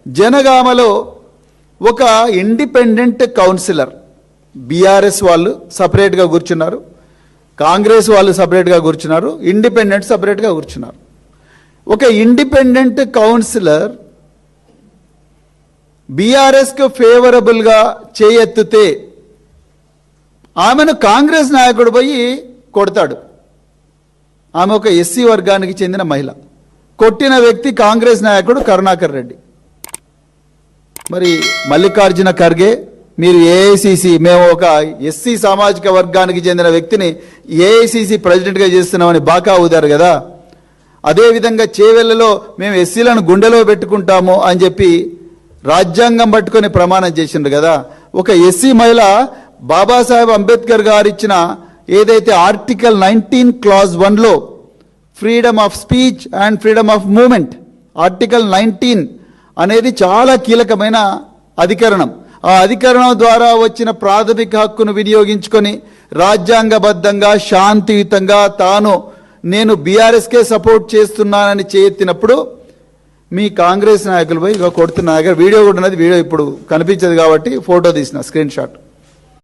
జనగామలో ఒక independent councillor, BRS వాళ్ళు సపరేట్గా కూర్చున్నారు, కాంగ్రెస్ వాళ్ళు సపరేట్గా కూర్చున్నారు, ఇండిపెండెంట్ సపరేట్గా కూర్చున్నారు. ఒక ఇండిపెండెంట్ కౌన్సిలర్ బీఆర్ఎస్కు ఫేవరబుల్గా చేయెత్తితే ఆమెను కాంగ్రెస్ నాయకుడు పోయి కొడతాడు. ఆమె ఒక ఎస్సీ వర్గానికి చెందిన మహిళ. కొట్టిన వ్యక్తి కాంగ్రెస్ నాయకుడు కరుణాకర్ రెడ్డి. మరి మల్లికార్జున ఖర్గే, మీరు ఏఐసిసి, మేము ఒక ఎస్సీ సామాజిక వర్గానికి చెందిన వ్యక్తిని ఏఐసిసి ప్రెసిడెంట్గా చేస్తున్నామని బాకా ఊదారు కదా. అదేవిధంగా చేవెళ్లలో మేము ఎస్సీలను గుండెలో పెట్టుకుంటాము అని చెప్పి రాజ్యాంగం పట్టుకొని ప్రమాణం చేసిండ్రు కదా. ఒక ఎస్సీ మహిళ బాబాసాహెబ్ అంబేద్కర్ గారు ఇచ్చిన ఏదైతే ఆర్టికల్ 19 క్లాజ్ 1లో freedom of speech and freedom of movement, article 19 అనేది చాలా కీలకమైన అధికరణం. ఆ అధికరణం ద్వారా వచ్చిన ప్రాథమిక హక్కును వినియోగించుకొని రాజ్యాంగబద్ధంగా శాంతియుతంగా నేను బీఆర్ఎస్కే సపోర్ట్ చేస్తున్నానని చేయెత్తినప్పుడు మీ కాంగ్రెస్ నాయకులు పోయి కొడుతున్న దగ్గర వీడియో కూడా ఉన్నది. వీడియో ఇప్పుడు కనిపించదు కాబట్టి ఫోటో తీసిన స్క్రీన్ షాట్.